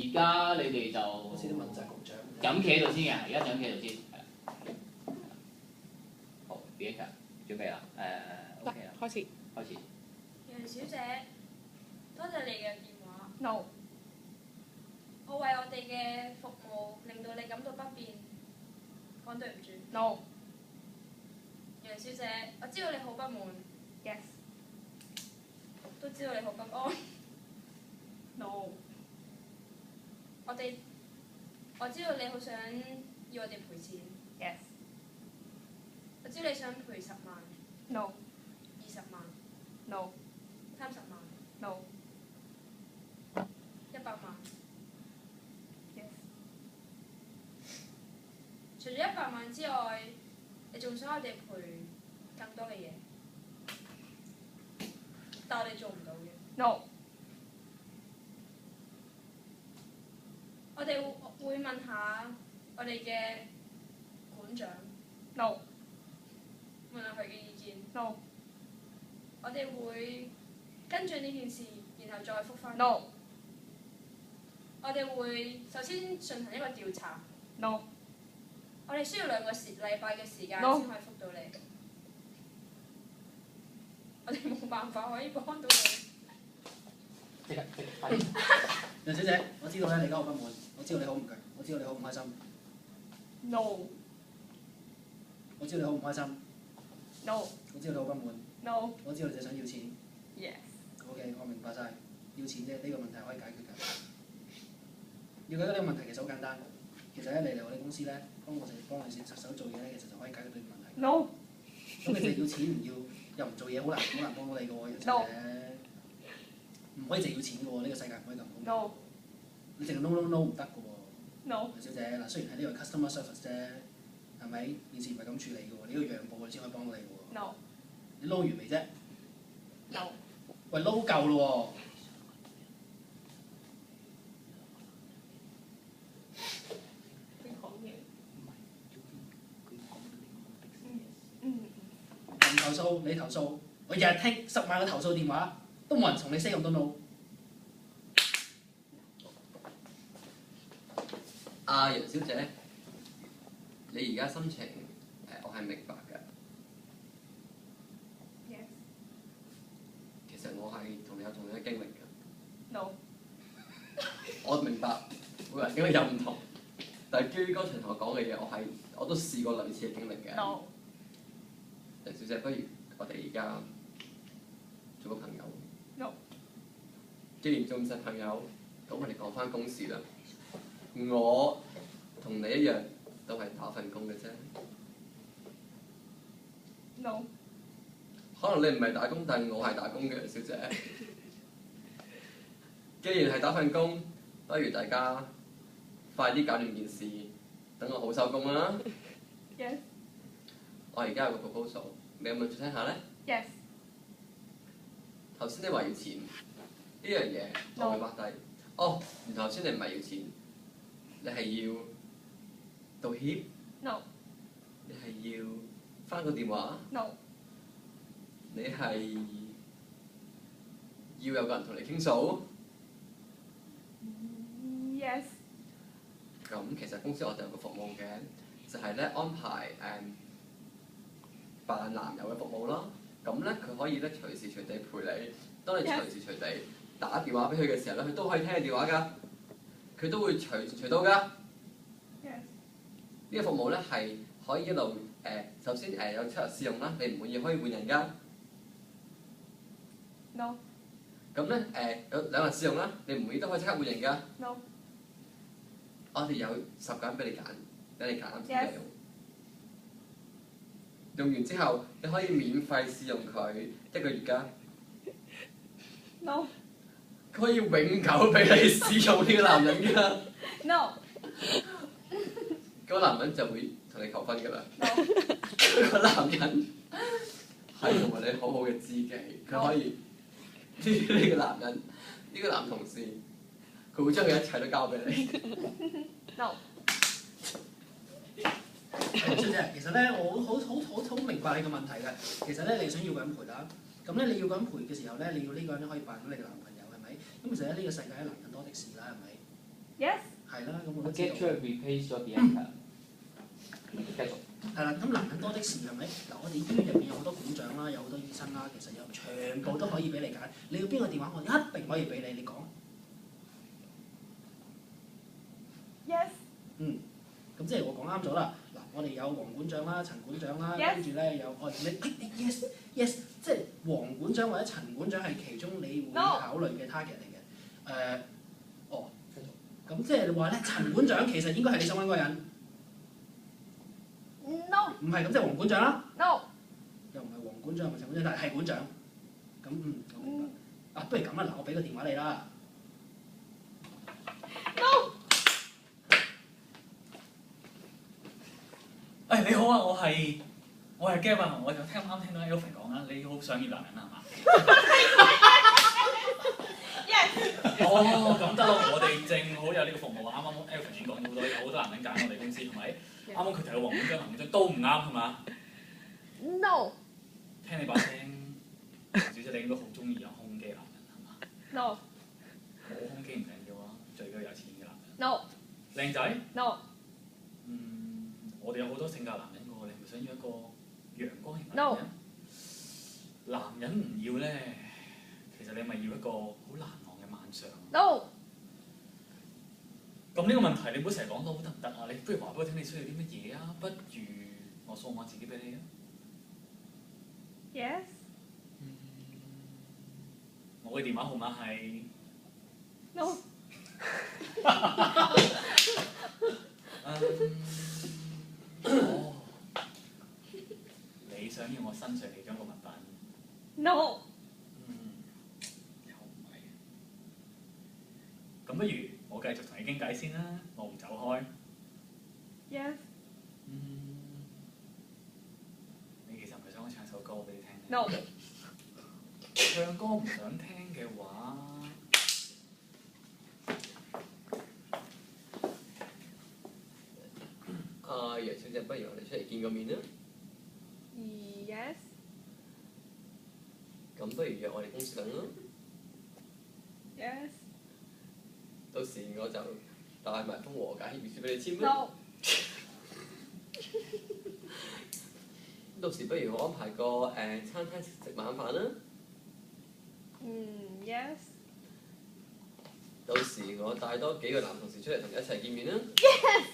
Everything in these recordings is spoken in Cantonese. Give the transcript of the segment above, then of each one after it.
而家你哋就好似啲問責局長咁企喺度先嘅，而家就咁企喺度先。好 ，Bianca 準備啦，OK 啦，開始。開始。楊小姐，多謝你嘅電話。 No。我為我哋嘅服務令到你感到不便，講對唔住。 No。楊小姐，我知道你好不滿， Yes。都知道你好不安。 No。我知道你好想要我哋賠錢。 Yes。我知道你想賠10萬、 No。 20萬、 No。 30萬、 No。 100萬。 Yes。除咗100萬之外，你仲想我哋賠更多嘅嘢，但我哋做唔到嘅。 No。 我哋會問下我哋嘅館長， No。 問下佢嘅意見。 No。 我哋會跟進呢件事，然後再覆返。 No。 我哋會首先進行一個調查。 No。 我哋需要2個禮拜嘅時間 No。 先可以覆到你。我哋冇辦法可以幫到你。即刻快啲！楊小姐，我知道咧你而家好不滿，我知道你好唔強，我知道你好唔開心， No。 我知道你好唔開心， No。 我知道你好不滿， No。 我知道你就想要錢。 Yes。 OK， 我明白晒，要錢啫，呢個問題可以解決㗎。要解決呢個問題其實好簡單，其實咧你嚟我哋公司咧，幫你實手做嘢咧，其實就可以解決到呢個問題。 No。 咁你淨係要錢唔要，又唔做嘢，好難幫到你㗎喎，楊小姐。唔可以淨要錢㗎喎，呢個世界唔可以咁公平。 No。 你淨係 no no no 唔得㗎喎。 No。 楊小姐，嗱雖然係呢個 customer service 啫，係咪？件事唔係咁處理㗎喎，你要讓步佢先可以幫到你㗎喎。 No。 你撈完未啫？ No。 喂，撈夠咯佢講嘢。喎！人投訴，你投訴，我日日聽10萬個投訴電話，都冇人同你 say 咁多 no。楊小姐，你而家心情我係明白嘅。 Yes。 其實我係同你有同樣嘅經歷嘅。 No。 我明白每個人經歷有唔同，但係基於剛才同我講嘅嘢，我都試過類似嘅經歷嘅。 No。 楊小姐，不如我哋而家做個朋友。 No。 既然做唔成朋友，咁我哋講翻公事啦。我同你一樣，都係打份工嘅啫。 No。 可能你唔係打工，但係我係打工嘅，小姐。既然係打份工，不如大家快啲搞掂件事，等我好收工啦。 Yes。 我而家有個 proposal， 你有冇聽下咧？ Yes。 頭先你話要錢呢樣嘢，我會畫低。哦，原來頭先你唔係要錢，你係要道歉。 No。 你係要翻個電話。 No。 你係要有個人同你傾訴。 Yes。 咁其實公司我哋有個服務嘅，就係咧安排扮男友嘅服務啦。咁咧佢可以咧隨時隨地陪你，當你隨時隨地打電話俾佢嘅時候咧，佢都可以聽你電話㗎。佢都會隨時隨到㗎。 Yes。 呢個服務咧係可以一路首先有7日試用啦，你唔滿意可以換人㗎。 No。 咁咧有2日試用啦，你唔滿意都可以即刻換人㗎。 No。 我哋有10個人俾你揀，俾你揀啱先 Yes。 用。用完之後，你可以免費試用佢1個月㗎。 No。 佢可以永久俾你試用呢個男人㗎。 No。 嗰個男人就會同你求婚㗎啦。 No。 嗰個男人係同埋你好好嘅知己，佢可以呢個男人，呢個男同事，佢會將佢一切都交俾你。 No。 小姐，其實咧我好明白你個問題嘅。其實咧你想要個人陪啦，咁咧你要個人陪嘅時候咧，你要呢個人可以扮到你嘅男朋友係咪？咁其實咧呢個世界咧男人多的是啦係咪？ Yes. 係啦，咁我都知 Get 道。 to replace your Bianca。繼續。係啦，咁男人多的是係咪？嗱，我哋醫院入邊有好多館長啦，有好多醫生啦，其實有全部都可以俾你揀。你要邊個電話，我一定可以俾你。你講。 Yes. 咁即係我講啱咗啦。嗱，我哋有黃館長啦、陳館長啦， Yes. 跟住咧有你 yes，即係黃館長或者陳館長係其中你會 No. 考慮嘅 target 嚟嘅。咁即係你話咧，陳館長其實應該係你想揾嗰個人， No. 唔係咁即係黃館長啦， No. 又唔係黃館長，唔係陳館長，但係館長。咁我明白。不如咁啦，嗱，我俾個電話你啦。 No. 你好啊，我係 Gavin 啊，我就啱聽到 Alvin 講啦，你好想要男人啊，係嘛？ Yes. 咁得咯，我哋正好有呢個服務啊，啱啱 Alvin 已經講咗好多，有好多男人揀我哋公司，係咪？啱啱佢提到黃館長、陳館長都唔啱，係嘛？ No. 聽你把聲，小姐你應該好中意有胸肌嘅男人，係嘛？ No. 冇胸肌唔緊要啊，最緊要有錢嘅男人。 No. 靚仔？ No. 我哋有好多性格男人喎，你係咪想要一個陽光型男人 No. 男人唔要咧，其實你咪要一個好難忘嘅晚上。 No. 咁呢個問題你唔好成日講到好得唔得啊？你不如話俾我聽你需要啲乜嘢啊？不如我送我自己俾你啊！ Yes. 我嘅電話號碼係 No. 你想要我身上其中一個物品？ No. 又唔係。咁不如我繼續同你傾偈先啦，我唔走開。 Yes. 你其實唔係想我唱首歌俾你聽嘅？ No. 唱歌唔想聽嘅話，楊小姐，不如我哋出嚟見個面啦。 Yes. 咁不如約我哋公司等啦。 Yes. 到時我就帶埋封和解協議書俾你簽啦。 No. 到時不如我安排個餐廳食晚飯啦。 Yes. 到時我帶多幾個男同事出嚟同你一齊見面啦。 Yes.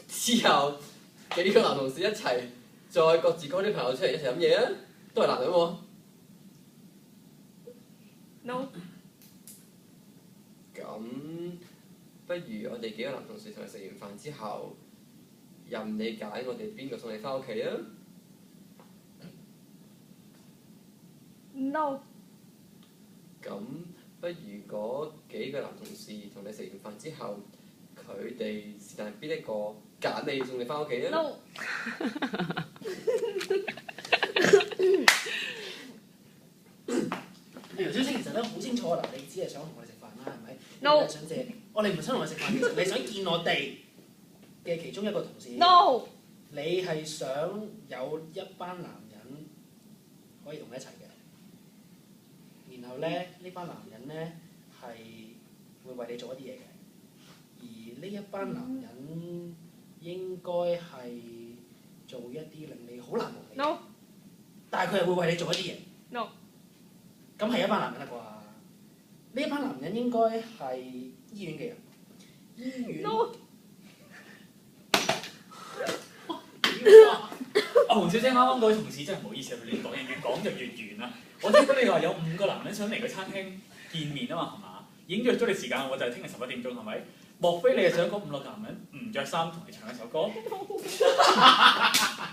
之後幾個男同事一齊，再各自 call 啲朋友出嚟一齊飲嘢啊，都係男人喎。 No. 咁不如我哋幾個男同事同你食完飯之後，任你揀我哋邊個送你翻屋企啊？ No. 咁不如嗰幾個男同事同你食完飯之後，佢哋是但邊一個揀你送你翻屋企啊？ No. 楊小姐其實咧好清楚嗱，你只係想同我哋食飯啦，係咪？ No. 你係想借我哋唔想同我哋食飯，其實你想見我哋嘅其中一個同事。 No. 你係想有一班男人可以同你一齊嘅，然後咧呢班男人咧係會為你做一啲嘢嘅，而呢一班男人應該係做一啲令你好難忘嘅嘢。 No. 但係佢係會為你做一啲嘢。 No. 咁係一班男人啦啩？呢一班男人應該係醫院嘅人。醫院。 No. 黃小姐啱啱嗰位同事真係唔好意思啊，佢亂講嘢，越講就越遠啦。我聽到你話有5個男人想嚟個餐廳見面啊嘛，係嘛？已經約咗你時間，我就係聽日11點鐘，係咪？莫非你係想嗰5個男人唔着衫同你唱一首歌？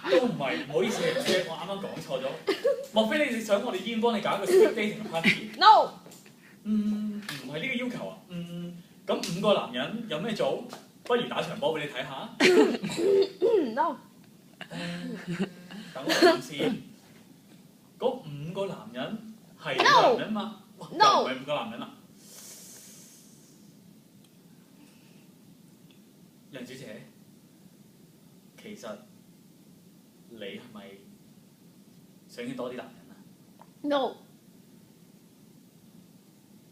都唔係，唔好意思，黃小姐，我啱啱講錯咗。莫非你哋想我哋醫院幫你搞一個 speed dating party？ No. 唔係呢個要求啊。咁5個男人有咩做？不如打場波俾你睇下。 No. 等我諗先，嗰5個男人係男人嘛？哇，又唔係5個男人啊！楊小姐，其實你係咪想要多啲男人啊？ No.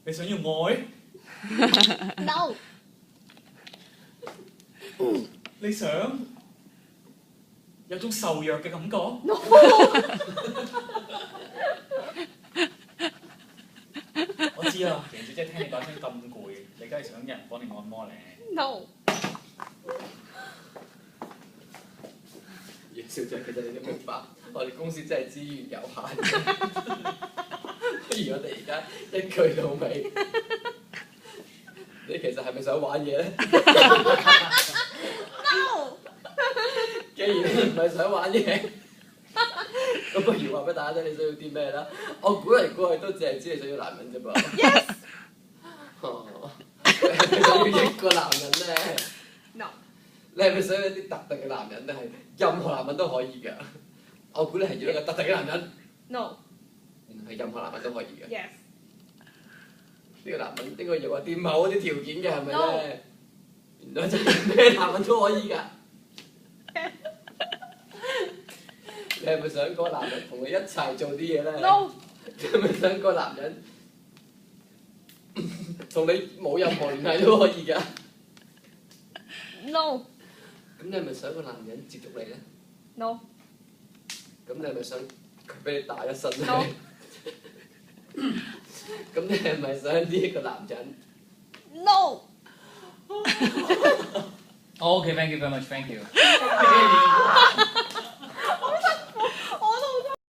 你想要愛？ No。你想有種受虐嘅感覺？我知啊，楊小姐聽你把聲咁攰，你梗係想有人幫你按摩咧。 No。楊小姐，其實你都明白，我哋公司真係資源有限。不如我哋而家一句到尾，你其實係咪想玩嘢咧 No。既然你唔係想玩嘢，咁不如話俾大家聽你需要啲咩啦？我估嚟估去都只係知你想要男人啫噃。Yes。哦，你係咪想要一個男人咧 No。你係咪想要一啲特定嘅男人咧？係任何男人都可以㗎。我估你係要一個特定嘅男人。 No。原來係任何男人都可以嘅。 Yes。呢個男人應該有啲某啲條件嘅係咪 No。咧？原來真係咩男人都可以㗎。你係咪想嗰個男人同你一齊做啲嘢咧 No。你係咪想嗰個男人同你冇任何聯繫都可以㗎？ No。咁你係咪想個男人接觸你咧？ No。咁你係咪想佢俾你打一身咧 No。咁你係咪想呢一個男人 No。 Okay, thank you very much, thank you.